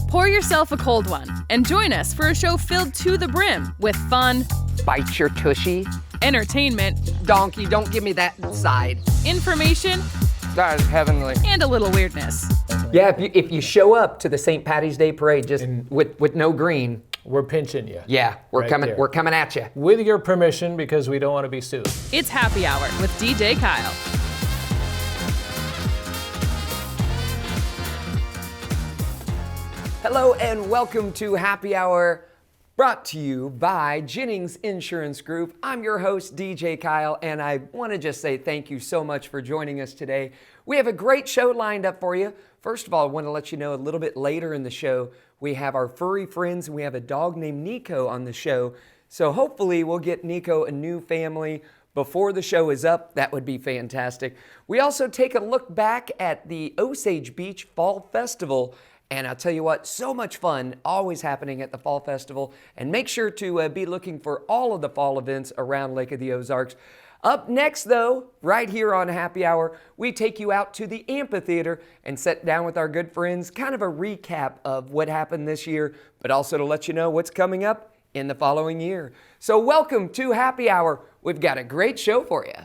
Pour yourself a cold one and join us for a show filled to the brim with fun, Bite your tushy. entertainment, Donkey, don't give me that side. information, That is heavenly. and a little weirdness. Yeah, if you show up to the St. Patty's Day parade just with no green, We're pinching you. yeah, we're Right coming. there. We're coming at you. With your permission, because we don't want to be sued. It's Happy Hour with DJ Kyle. Hello and welcome to Happy Hour, brought to you by Jennings Insurance Group. I'm your host, DJ Kyle, and I want to just say thank you so much for joining us today. We have a great show lined up for you. First of all, I want to let you know a little bit later in the show, we have our furry friends and we have a dog named Nico on the show. So hopefully we'll get Nico a new family before the show is up. That would be fantastic. We also take a look back at the Osage Beach Fall Festival. And I'll tell you what, so much fun always happening at the Fall Festival. And make sure to be looking for all of the fall events around Lake of the Ozarks. Up next, though, right here on Happy Hour, we take you out to the amphitheater and sit down with our good friends, kind of a recap of what happened this year, but also to let you know what's coming up in the following year. So welcome to Happy Hour. We've got a great show for you.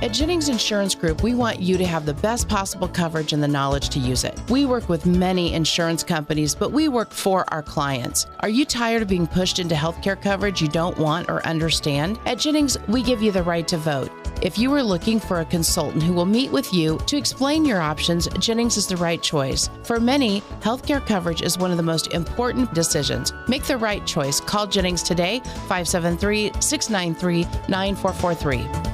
At Jennings Insurance Group, we want you to have the best possible coverage and the knowledge to use it. We work with many insurance companies, but we work for our clients. Are you tired of being pushed into healthcare coverage you don't want or understand? At Jennings, we give you the right to vote. If you are looking for a consultant who will meet with you to explain your options, Jennings is the right choice. For many, healthcare coverage is one of the most important decisions. Make the right choice. Call Jennings today, 573-693-9443.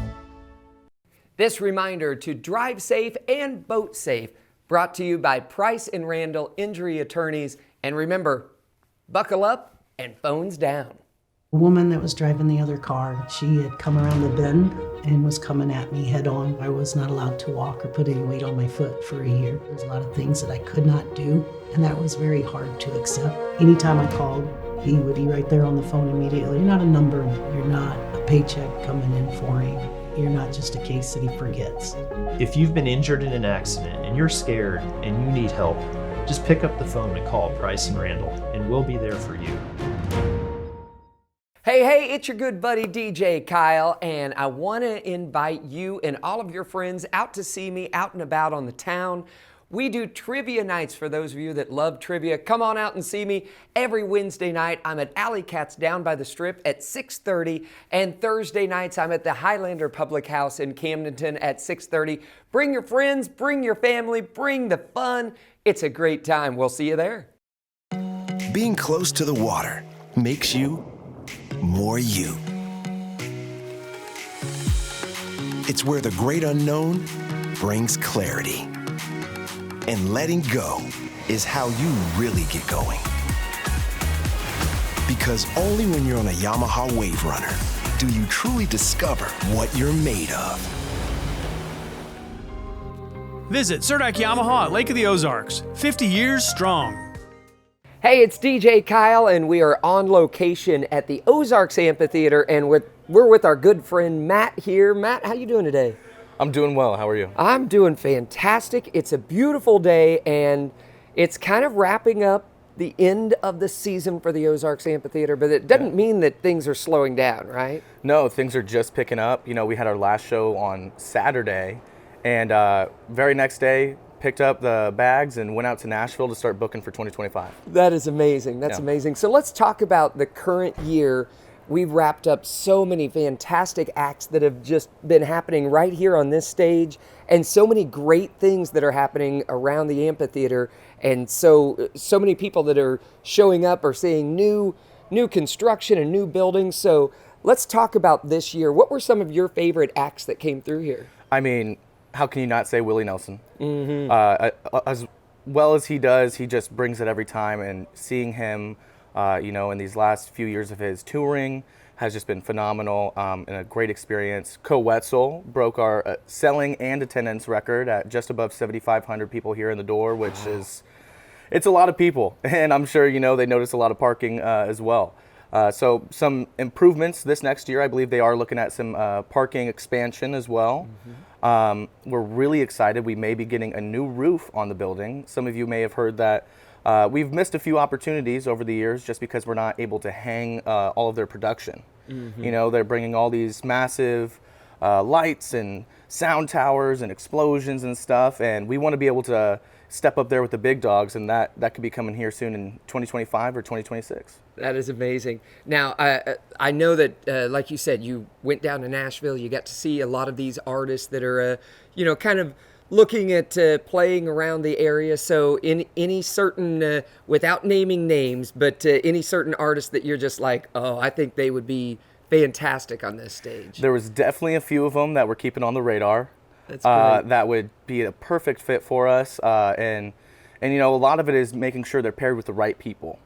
This reminder to drive safe and boat safe, brought to you by Price and Randall Injury Attorneys. And remember, buckle up and phones down. A woman that was driving the other car, she had come around the bend and was coming at me head on. I was not allowed to walk or put any weight on my foot for a year. There's a lot of things that I could not do, and that was very hard to accept. Anytime I called, he would be right there on the phone immediately. You're not a number, you're not a paycheck coming in for him. You're not just a case that he forgets. If you've been injured in an accident and you're scared and you need help, just pick up the phone and call Price and Randall, and we'll be there for you. Hey, it's your good buddy DJ Kyle, and I want to invite you and all of your friends out to see me out and about on the town. We do trivia nights for those of you that love trivia. Come on out and see me every Wednesday night. I'm at Alley Cats down by the Strip at 6:30, and Thursday nights I'm at the Highlander Public House in Camdenton at 6:30. Bring your friends, bring your family, bring the fun. It's a great time. We'll see you there. Being close to the water makes you more you. It's where the great unknown brings clarity. And letting go is how you really get going. Because only when you're on a Yamaha Wave Runner do you truly discover what you're made of. Visit Surdak Yamaha at Lake of the Ozarks, 50 years strong. Hey, it's DJ Kyle, and we are on location at the Ozarks Amphitheater, and we're with our good friend Matt here. Matt, how you doing today? I'm doing well. How are you? I'm doing fantastic. It's a beautiful day, and it's kind of wrapping up the end of the season for the Ozarks Amphitheater, but it doesn't mean that things are slowing down, right? No, things are just picking up. You know, we had our last show on Saturday, and very next day, picked up the bags and went out to Nashville to start booking for 2025. That is amazing. That's amazing. So let's talk about the current year. We've wrapped up so many fantastic acts that have just been happening right here on this stage, and so many great things that are happening around the amphitheater, and so many people that are showing up or seeing new construction and new buildings. So let's talk about this year. What were some of your favorite acts that came through here? I mean, how can you not say Willie Nelson? Mm-hmm. As well as he does, he just brings it every time, and seeing him in these last few years of his touring has just been phenomenal and a great experience. Co-Wetzel broke our selling and attendance record at just above 7,500 people here in the door, which is, it's a lot of people. And I'm sure, they notice a lot of parking as well. So some improvements this next year. I believe they are looking at some parking expansion as well. We're really excited. We may be getting a new roof on the building. Some of you may have heard that we've missed a few opportunities over the years just because we're not able to hang all of their production. You know, they're bringing all these massive lights and sound towers and explosions and stuff, and we want to be able to step up there with the big dogs, and that could be coming here soon in 2025 or 2026. That is amazing. Now, I know that, like you said, you went down to Nashville. You got to see a lot of these artists that are, kind of looking at playing around the area. So in any certain, without naming names, but any certain artists that you're just like, oh, I think they would be fantastic on this stage. There was definitely a few of them that we're keeping on the radar. That's great. That would be a perfect fit for us. And a lot of it is making sure they're paired with the right people.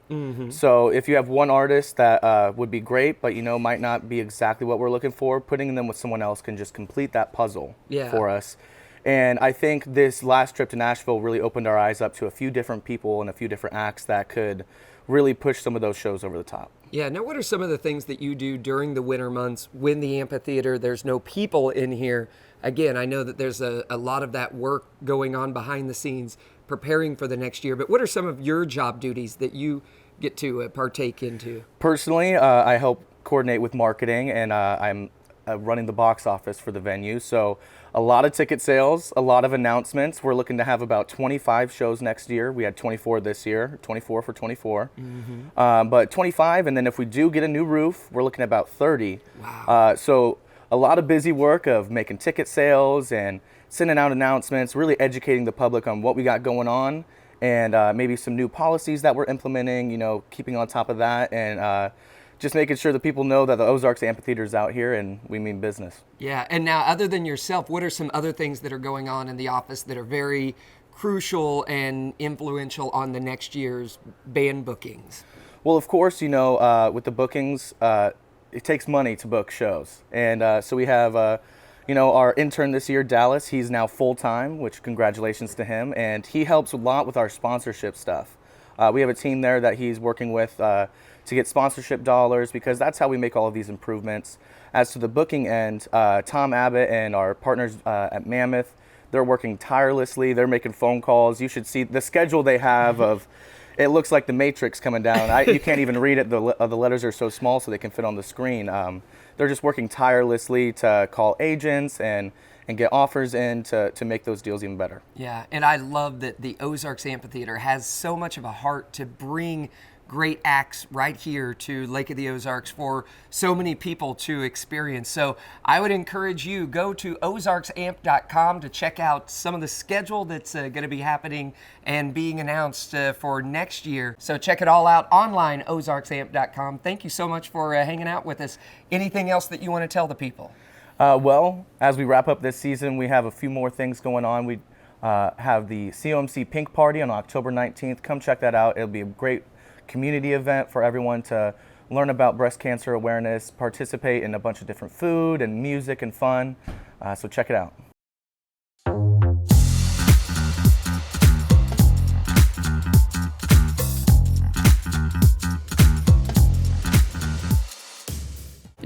So if you have one artist that would be great, but might not be exactly what we're looking for, putting them with someone else can just complete that puzzle for us. And I think this last trip to Nashville really opened our eyes up to a few different people and a few different acts that could really push some of those shows over the top. Yeah, now what are some of the things that you do during the winter months when the amphitheater, there's no people in here? Again, I know that there's a lot of that work going on behind the scenes preparing for the next year, but what are some of your job duties that you get to partake into? Personally, I help coordinate with marketing, and I'm running the box office for the venue. So a lot of ticket sales, a lot of announcements. We're looking to have about 25 shows next year. We had 24 this year, 24 for 24. But 25, and then if we do get a new roof, we're looking at about 30. Wow. So a lot of busy work of making ticket sales and sending out announcements, really educating the public on what we got going on, and maybe some new policies that we're implementing, keeping on top of that, and just making sure that people know that the Ozarks Amphitheater is out here and we mean business. Yeah, and now other than yourself, what are some other things that are going on in the office that are very crucial and influential on the next year's band bookings? Well, of course, with the bookings, it takes money to book shows. And so we have, our intern this year, Dallas, he's now full-time, which congratulations to him. And he helps a lot with our sponsorship stuff. We have a team there that he's working with to get sponsorship dollars, because that's how we make all of these improvements. As to the booking end, Tom Abbott and our partners at Mammoth, they're working tirelessly. They're making phone calls. You should see the schedule they have of, it looks like the Matrix coming down. You can't even read it. The letters are so small so they can fit on the screen. They're just working tirelessly to call agents and get offers in to make those deals even better. Yeah, and I love that the Ozarks Amphitheater has so much of a heart to bring great acts right here to Lake of the Ozarks for so many people to experience. So I would encourage you, go to ozarksamp.com to check out some of the schedule that's going to be happening and being announced for next year. So check it all out online, ozarksamp.com. Thank you so much for hanging out with us. Anything else that you want to tell the people? Well, as we wrap up this season, we have a few more things going on. We have the COMC Pink Party on October 19th. Come check that out. It'll be a great community event for everyone to learn about breast cancer awareness, participate in a bunch of different food and music and fun. So check it out.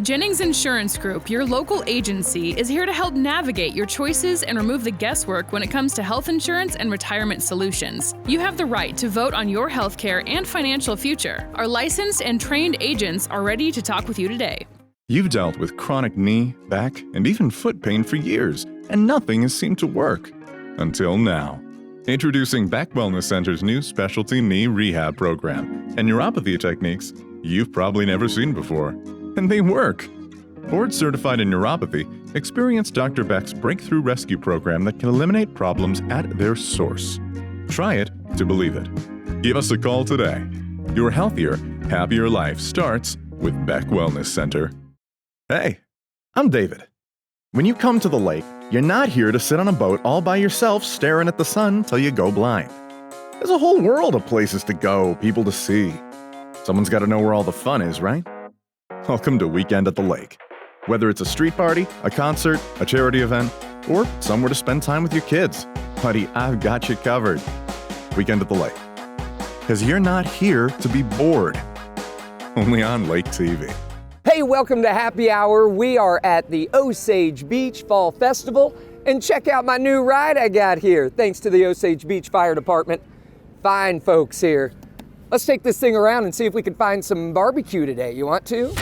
Jennings Insurance Group, your local agency, is here to help navigate your choices and remove the guesswork when it comes to health insurance and retirement solutions. You have the right to vote on your healthcare and financial future. Our licensed and trained agents are ready to talk with you today. You've dealt with chronic knee, back, and even foot pain for years, and nothing has seemed to work. Until now. Introducing Beck Wellness Center's new specialty knee rehab program and neuropathy techniques you've probably never seen before. And they work. Board certified in neuropathy, experience Dr. Beck's breakthrough rescue program that can eliminate problems at their source. Try it to believe it. Give us a call today. Your healthier, happier life starts with Beck Wellness Center. Hey, I'm David. When you come to the lake, you're not here to sit on a boat all by yourself staring at the sun till you go blind. There's a whole world of places to go, people to see. Someone's got to know where all the fun is, right? Welcome to Weekend at the Lake. Whether it's a street party, a concert, a charity event, or somewhere to spend time with your kids, buddy, I've got you covered. Weekend at the Lake. Because you're not here to be bored. only on Lake TV. Hey, welcome to Happy Hour. We are at the Osage Beach Fall Festival, and check out my new ride I got here, thanks to the Osage Beach Fire Department. Fine folks here. Let's take this thing around and see if we can find some barbecue today. You want to?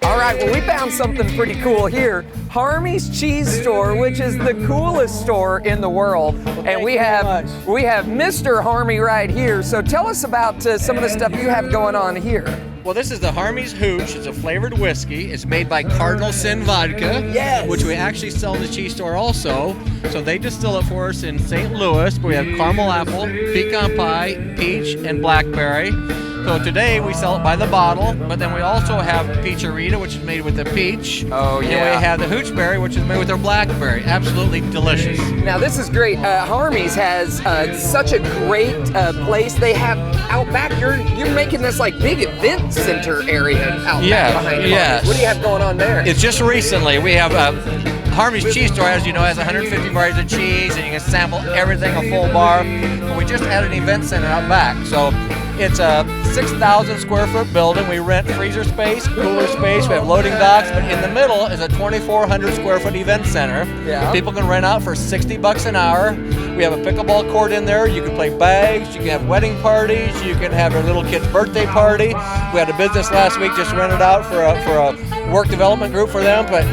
All right, well, we found something pretty cool here. Harmy's Cheese Store, which is the coolest store in the world. And we have Mr. Harmy right here. So tell us about some of the stuff you have going on here. Well, this is the Harmy's Hooch. It's a flavored whiskey. It's made by Cardinal Sin Vodka, yes, which we actually sell in the cheese store also. So they distill it for us in St. Louis. We have caramel apple, pecan pie, peach, and blackberry. So today we sell it by the bottle, but then we also have Peacharita, which is made with the peach. Oh, yeah. And we have the Hoochberry, which is made with the blackberry. Absolutely delicious. Now this is great. Harmy's has such a great place. They have out back. You're making this like big event center area out back behind Harmy's. What do you have going on there? It's just recently we have Harmy's Cheese Store, as you know, has 150 varieties of cheese, and you can sample everything, a full bar. But we just added an event center out back. So it's a 6,000 square foot building. We rent freezer space, cooler space, we have loading docks, but in the middle is a 2,400 square foot event center. Yeah. People can rent out for $60 an hour. We have a pickleball court in there. You can play bags, you can have wedding parties, you can have your little kid's birthday party. We had a business last week just rented out for a work development group for them, but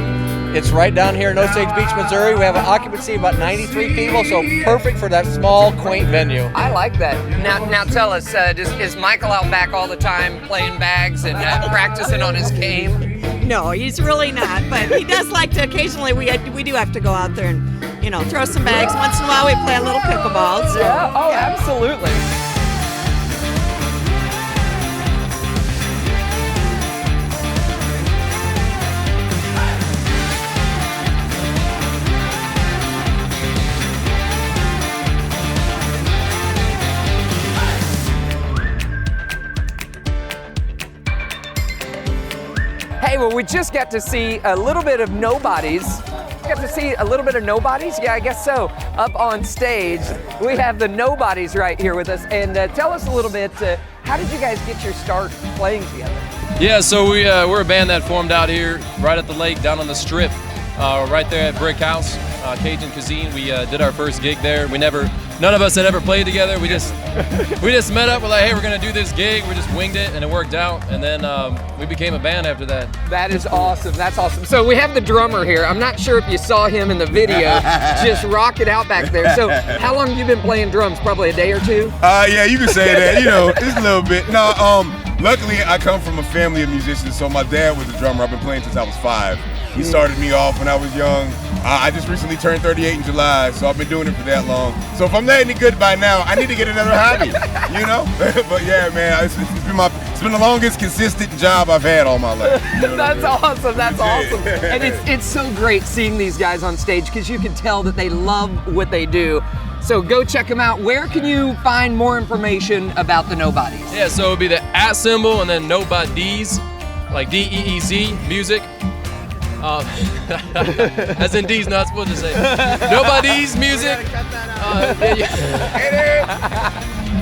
it's right down here in Osage Beach, Missouri. We have an occupancy of about 93 people, so perfect for that small, quaint venue. I like that. Now tell us, is Michael out back all the time playing bags and practicing on his game? No, he's really not, but he does like to occasionally, we do have to go out there and, throw some bags. Once in a while we play a little pickleball. So, yeah, oh, yeah. Absolutely. Hey, well, we just got to see a little bit of Nobodies. Got to see a little bit of Nobodies? Yeah, I guess so. Up on stage, we have the Nobodies right here with us. And tell us a little bit, how did you guys get your start playing together? Yeah, so we're a band that formed out here right at the lake, down on the strip, right there at Brick House, Cajun Cuisine. We did our first gig there. None of us had ever played together. We just met up. We're like, hey, we're gonna do this gig. We just winged it, and it worked out. And then we became a band after that. That is awesome. That's awesome. So we have the drummer here. I'm not sure if you saw him in the video, just rock it out back there. So how long have you been playing drums? Probably a day or two? Yeah, you can say that. Just a little bit. No, luckily I come from a family of musicians. So my dad was a drummer. I've been playing since I was 5. He started me off when I was young. I just recently turned 38 in July, so I've been doing it for that long. So if I'm not any good by now, I need to get another hobby, But yeah, man, it's been the longest consistent job I've had all my life. That's awesome. That's awesome. And it's so great seeing these guys on stage because you can tell that they love what they do. So go check them out. Where can you find more information about the Nobodies? Yeah, so it would be the @ symbol and then Nobodies, like D-E-E-Z, music. As in D's not supposed to say. Nobody's music.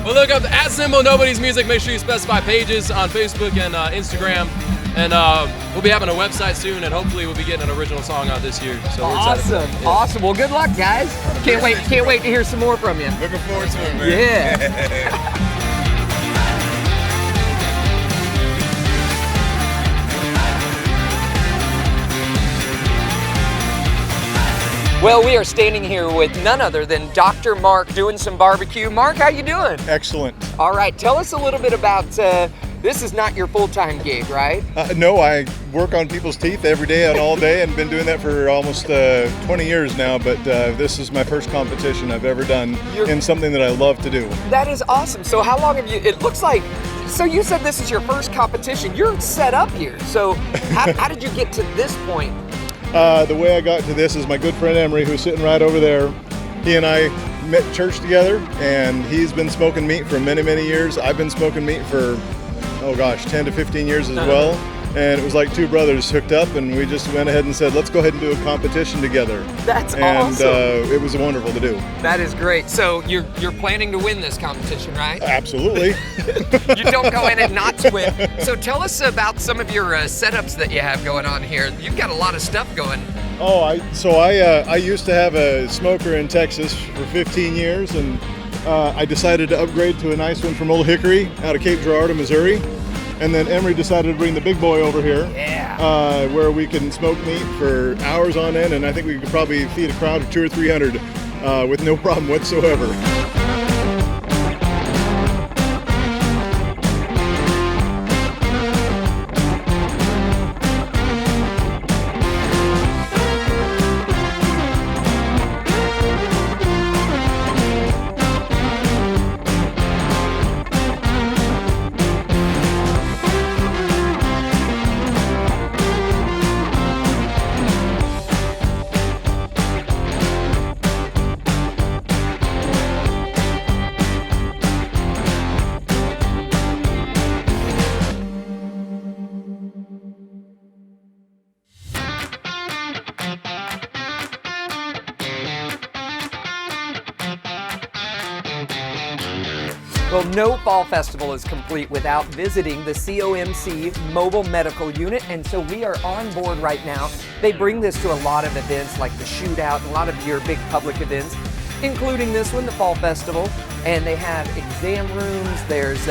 Well, look up the @ symbol Nobody's music. Make sure you specify pages on Facebook and Instagram. And we'll be having a website soon, and hopefully we'll be getting an original song out this year. So we're excited for that. Awesome. Well, good luck, guys. Can't wait to hear some more from you. Looking forward to it, man. Yeah. Well, we are standing here with none other than Dr. Mark doing some barbecue. Mark, how you doing? Excellent. All right, tell us a little bit about, this is not your full-time gig, right? No, I work on people's teeth every day and all day and been doing that for almost 20 years now, but this is my first competition I've ever done in something that I love to do. That is awesome. So how long have you, it looks like, so you said this is your first competition. You're set up here. So how did you get to this point? The way I got to this is my good friend Emery, who's sitting right over there. He and I met church together, and he's been smoking meat for many, many years. I've been smoking meat for, 10 to 15 years as well. and it was like two brothers hooked up, and we just went ahead and said, let's go ahead and do a competition together. That's and, awesome. It was wonderful to do. That is great. So you're planning to win this competition, right? Absolutely. You don't go in it not to win. So tell us about some of your setups that you have going on here. You've got a lot of stuff going. Oh, I used to have a smoker in Texas for 15 years, and I decided to upgrade to a nice one from Old Hickory out of Cape Girardeau, Missouri. And then Emery decided to bring the big boy over here, where we can smoke meat for hours on end, and I think we could probably feed a crowd of 200 or 300 with no problem whatsoever. Well, no fall festival is complete without visiting the COMC Mobile Medical Unit, and so we are on board right now. They bring this to a lot of events like the Shootout and a lot of your big public events, including this one, the Fall Festival, and they have exam rooms. There's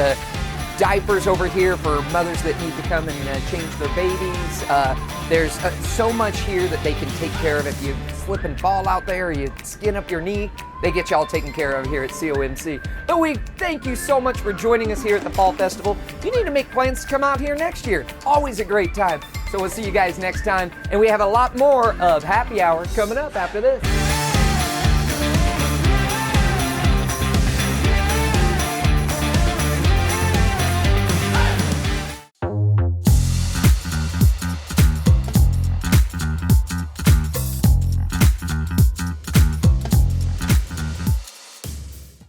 diapers over here for mothers that need to come and change their babies. There's so much here that they can take care of. If you slip and fall out there, or you skin up your knee, they get y'all taken care of here at COMC. But we thank you so much for joining us here at the Fall Festival. You need to make plans to come out here next year. Always a great time. So we'll see you guys next time. And we have a lot more of Happy Hour coming up after this.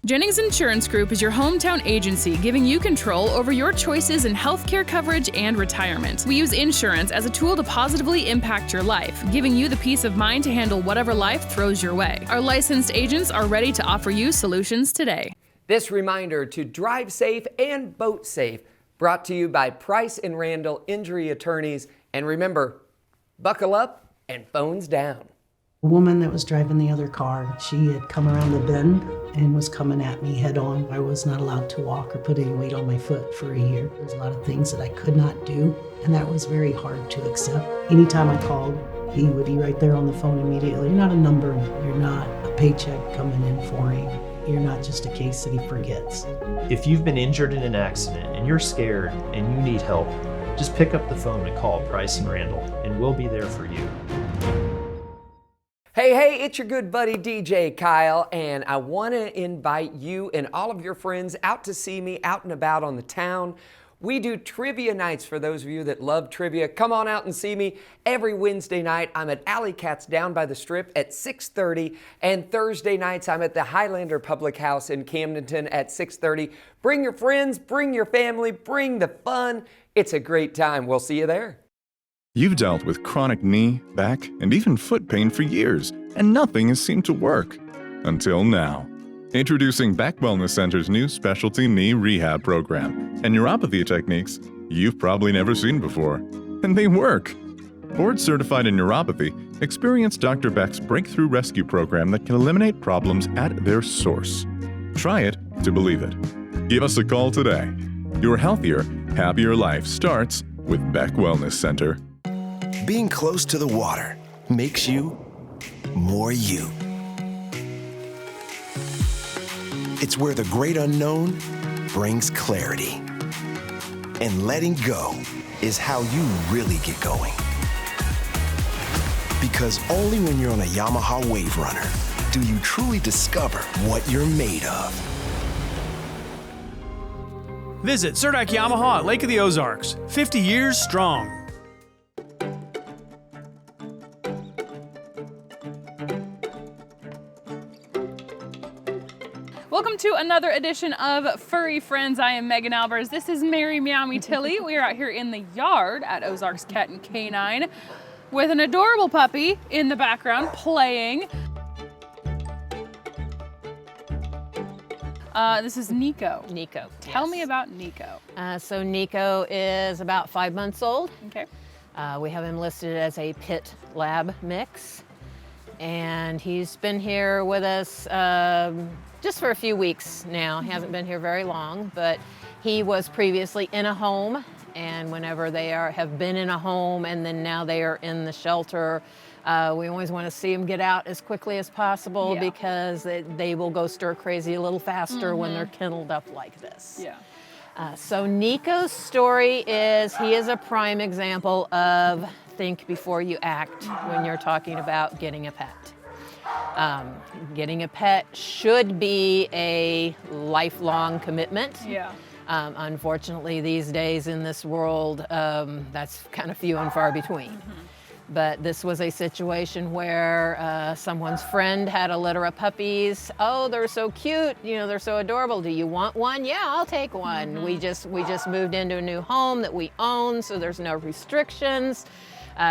Jennings Insurance Group is your hometown agency giving you control over your choices in healthcare coverage and retirement. We use insurance as a tool to positively impact your life, giving you the peace of mind to handle whatever life throws your way. Our licensed agents are ready to offer you solutions today. This reminder to drive safe and boat safe, brought to you by Price & Randall Injury Attorneys. And remember, buckle up and phones down. A woman that was driving the other car, she had come around the bend and was coming at me head on. I was not allowed to walk or put any weight on my foot for a year. There's a lot of things that I could not do, and that was very hard to accept. Anytime I called, he would be right there on the phone immediately. You're not a number, you're not a paycheck coming in for him. You're not just a case that he forgets. If you've been injured in an accident and you're scared and you need help, just pick up the phone and call Price & Randall, and we'll be there for you. Hey, it's your good buddy DJ Kyle, and I want to invite you and all of your friends out to see me out and about on the town. We do trivia nights for those of you that love trivia. Come on out and see me every Wednesday night. I'm at Alley Cats down by the Strip at 6:30, and Thursday nights I'm at the Highlander Public House in Camdenton at 6:30. Bring your friends, bring your family, bring the fun. It's a great time. We'll see you there. You've dealt with chronic knee, back, and even foot pain for years, and nothing has seemed to work. Until now. Introducing Back Wellness Center's new specialty knee rehab program and neuropathy techniques you've probably never seen before. And they work. Board certified in neuropathy, experience Dr. Beck's breakthrough rescue program that can eliminate problems at their source. Try it to believe it. Give us a call today. Your healthier, happier life starts with Beck Wellness Center. Being close to the water makes you more you. It's where the great unknown brings clarity. And letting go is how you really get going. Because only when you're on a Yamaha Wave Runner do you truly discover what you're made of. Visit Surdak Yamaha at Lake of the Ozarks, 50 years strong. Welcome to another edition of Furry Friends. I am Megan Albers. This is Mary Meow Tilly. We are out here in the yard at Ozarks Cat and Canine with an adorable puppy in the background playing. This is Nico. Nico. Tell me about Nico. So Nico is about 5 months old. Okay. We have him listed as a pit lab mix. And he's been here with us just for a few weeks now. He hasn't been here very long, but he was previously in a home. And whenever they have been in a home and then now they are in the shelter, we always want to see them get out as quickly as possible because they will go stir crazy a little faster when they're kenneled up like this. Yeah. So Nico's story is, he is a prime example of think before you act when you're talking about getting a pet. Getting a pet should be a lifelong commitment. Yeah. Unfortunately, these days in this world, that's kind of few and far between. But this was a situation where someone's friend had a litter of puppies. Oh, they're so cute, they're so adorable. Do you want one? Yeah, I'll take one. We just moved into a new home that we own, so there's no restrictions.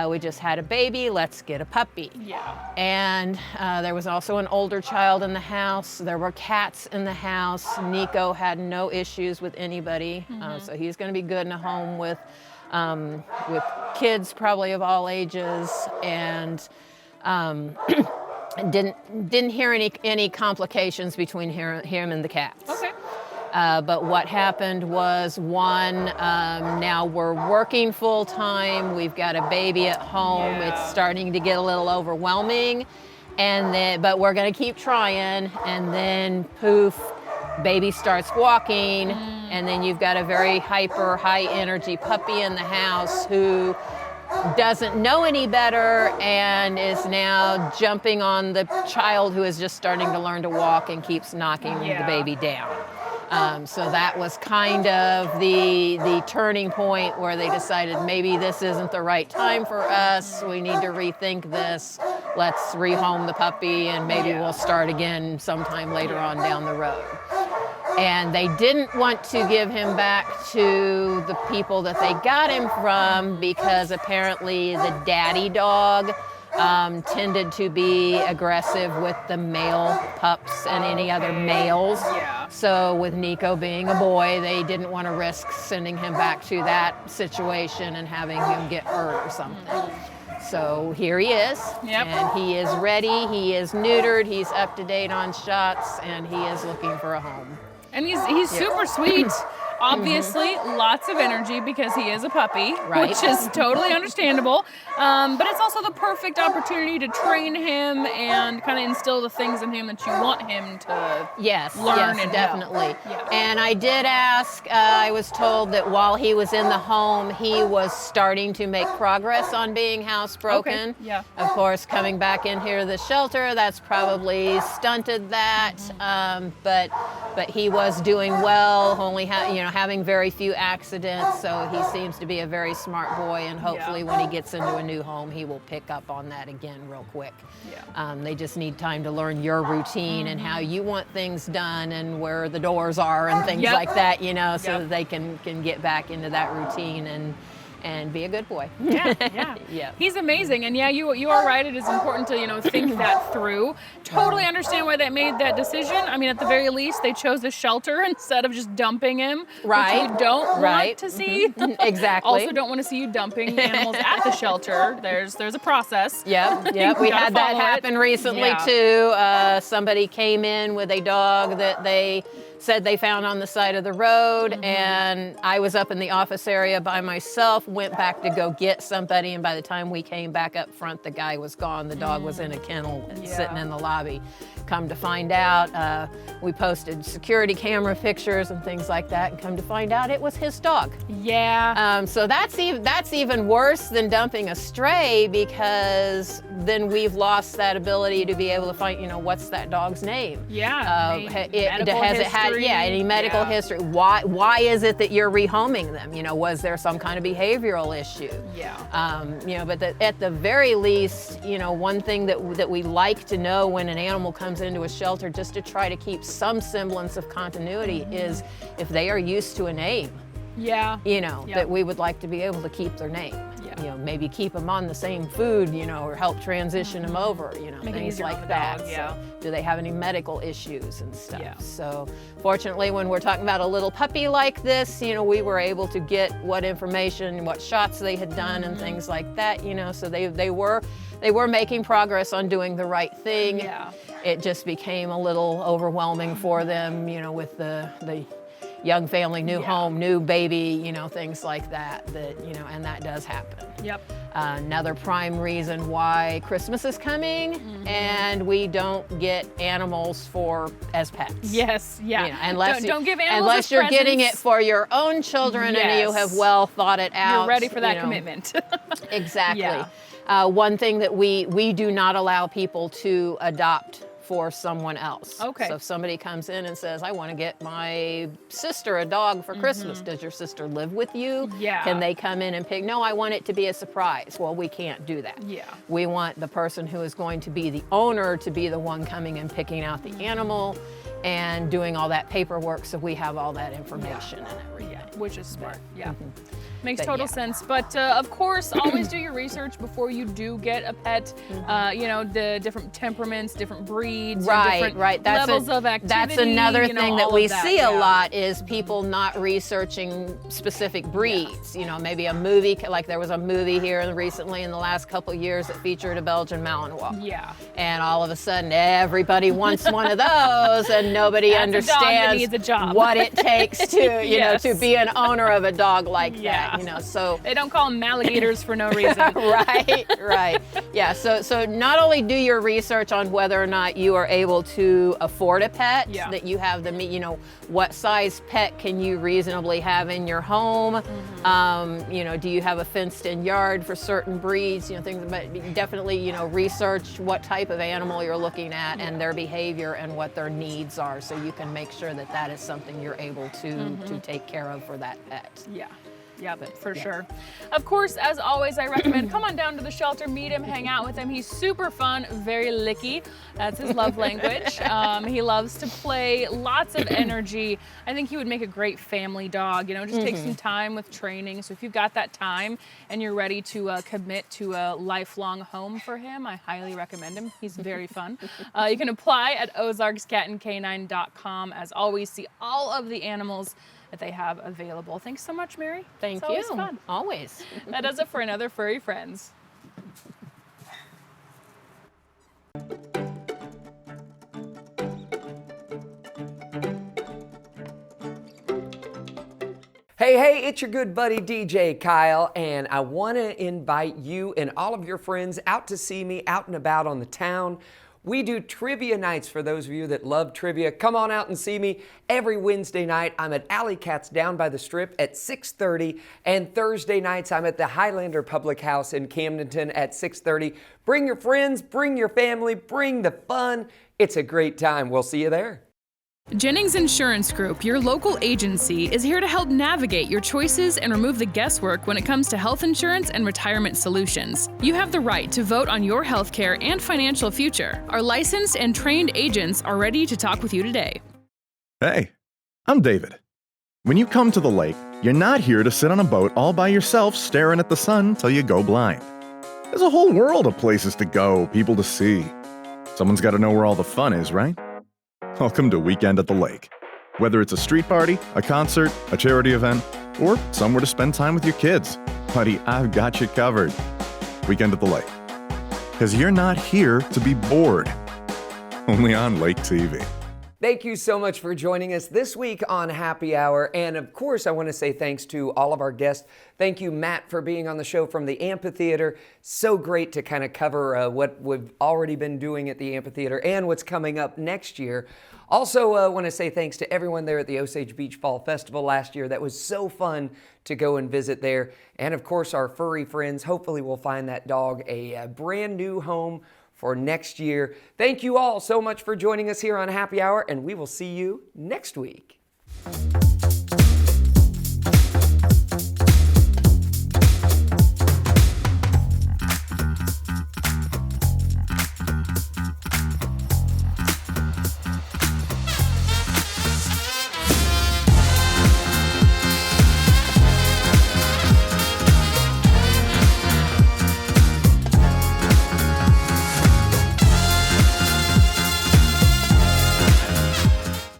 We just had a baby, let's get a puppy. Yeah. And there was also an older child in the house. There were cats in the house. Nico had no issues with anybody, so he's gonna be good in a home with kids probably of all ages, and didn't hear any complications between him and the cats. Okay. But what happened was, now we're working full time. We've got a baby at home. Yeah. It's starting to get a little overwhelming, but we're gonna keep trying. And then poof, baby starts walking, and then you've got a very hyper, high energy puppy in the house who doesn't know any better and is now jumping on the child who is just starting to learn to walk and keeps knocking the baby down. So that was kind of the turning point where they decided maybe this isn't the right time for us. We need to rethink this. Let's rehome the puppy and maybe we'll start again sometime later on down the road. And they didn't want to give him back to the people that they got him from because apparently the daddy dog tended to be aggressive with the male pups and any other males. Yeah. So with Nico being a boy, they didn't want to risk sending him back to that situation and having him get hurt or something. So here he is, and he is ready, he is neutered, he's up to date on shots, and he is looking for a home. And he's super sweet. Obviously, lots of energy because he is a puppy, which is totally understandable. But it's also the perfect opportunity to train him and kind of instill the things in him that you want him to learn and definitely. Yeah. And I did ask, I was told that while he was in the home, he was starting to make progress on being housebroken. Okay. Yeah. Of course, coming back in here to the shelter, that's probably stunted that. But he was doing well, only having very few accidents, so he seems to be a very smart boy, and hopefully when he gets into a new home, he will pick up on that again real quick. Yeah. They just need time to learn your routine and how you want things done and where the doors are and things like that, so that they can get back into that routine and be a good boy. Yeah. He's amazing, and you are right. It is important to think that through. Totally understand why they made that decision. I mean, at the very least, they chose a shelter instead of just dumping him, which you don't want to see. Exactly. Also, don't want to see you dumping animals at the shelter. There's a process. Yep. We had that happen recently too. Somebody came in with a dog that they said they found on the side of the road, and I was up in the office area by myself, went back to go get somebody, and by the time we came back up front, the guy was gone. The dog was in a kennel sitting in the lobby. Come to find out, we posted security camera pictures and things like that, and come to find out it was his dog. Yeah. So that's even worse than dumping a stray, because then we've lost that ability to be able to find, what's that dog's name? Yeah. Has it had any medical history? Why is it that you're rehoming them? Was there some kind of behavioral issue? Yeah. But at the very least, one thing that we like to know when an animal comes comes into a shelter just to try to keep some semblance of continuity is if they are used to a name. Yeah. That we would like to be able to keep their name. Maybe keep them on the same food, or help transition them over, things like that. Yeah. So, do they have any medical issues and stuff? Yeah. So, fortunately, when we're talking about a little puppy like this, we were able to get what information, what shots they had done and things like that, so they were making progress on doing the right thing. Yeah. It just became a little overwhelming for them, with the young family, new home, new baby, things like that, and that does happen. Yep. Another prime reason why Christmas is coming and we don't get animals as pets. Yes, yeah. Unless don't give animals unless you're getting it presents. for your own children and you have well thought it out. You're ready for that commitment. Exactly. Yeah. One thing that we do not allow people to adopt for someone else. Okay. So if somebody comes in and says, I want to get my sister a dog for Christmas, does your sister live with you? Yeah. Can they come in and pick? No, I want it to be a surprise. Well, we can't do that. Yeah. We want the person who is going to be the owner to be the one coming and picking out the animal and doing all that paperwork so we have all that information and everything. Yeah, which is smart. Yeah. Makes But total yeah. sense. But of course, always do your research before you do get a pet. The different temperaments, different breeds, different levels of activity. That's another thing that all we of that, see a lot is people not researching specific breeds. Maybe a movie, like there was a movie here recently in the last couple of years that featured a Belgian Malinois. Yeah. And all of a sudden, everybody wants one of those, and nobody That's a dog that understands needs a job. what it takes to, Yes. to be an owner of a dog like Yeah. that. So they don't call them alligators for no reason. right. Yeah. So not only do your research on whether or not you are able to afford a pet, that you have what size pet can you reasonably have in your home? Do you have a fenced-in yard for certain breeds? Things, but definitely, research what type of animal you're looking at and their behavior and what their needs are, so you can make sure that that is something you're able to take care of for that pet. Yeah. Yeah, for sure. Of course, as always, I recommend come on down to the shelter, meet him, hang out with him. He's super fun, very licky. That's his love language. He loves to play, lots of energy. I think he would make a great family dog. Just take some time with training. So if you've got that time and you're ready to commit to a lifelong home for him, I highly recommend him. He's very fun. You can apply at ozarkscatandcanine.com. As always, see all of the animals that they have available. Thanks so much, Mary. Thank it's you. Always fun. Always. That does it for another Furry Friends. Hey, it's your good buddy DJ Kyle, and I want to invite you and all of your friends out to see me out and about on the town. We do trivia nights for those of you that love trivia. Come on out and see me every Wednesday night. I'm at Alley Cats down by the Strip at 6:30, and Thursday nights I'm at the Highlander Public House in Camdenton at 6:30. Bring your friends, bring your family, bring the fun. It's a great time. We'll see you there. Jennings Insurance Group, your local agency, is here to help navigate your choices and remove the guesswork when it comes to health insurance and retirement solutions. You have the right to vote on your healthcare and financial future. Our licensed and trained agents are ready to talk with you today. Hey, I'm David. When you come to the lake, you're not here to sit on a boat all by yourself staring at the sun till you go blind. There's a whole world of places to go, people to see. Someone's got to know where all the fun is, right? Welcome to Weekend at the Lake. Whether it's a street party, a concert, a charity event, or somewhere to spend time with your kids, buddy, I've got you covered. Weekend at the Lake. Because you're not here to be bored. Only on Lake TV. Thank you so much for joining us this week on Happy Hour. And of course, I want to say thanks to all of our guests. Thank you, Matt, for being on the show from the amphitheater. So great to kind of cover what we've already been doing at the amphitheater and what's coming up next year. Also, want to say thanks to everyone there at the Osage Beach Fall Festival last year. That was so fun to go and visit there. And of course, our furry friends. Hopefully we'll find that dog a brand new home for next year. Thank you all so much for joining us here on Happy Hour, and we will see you next week.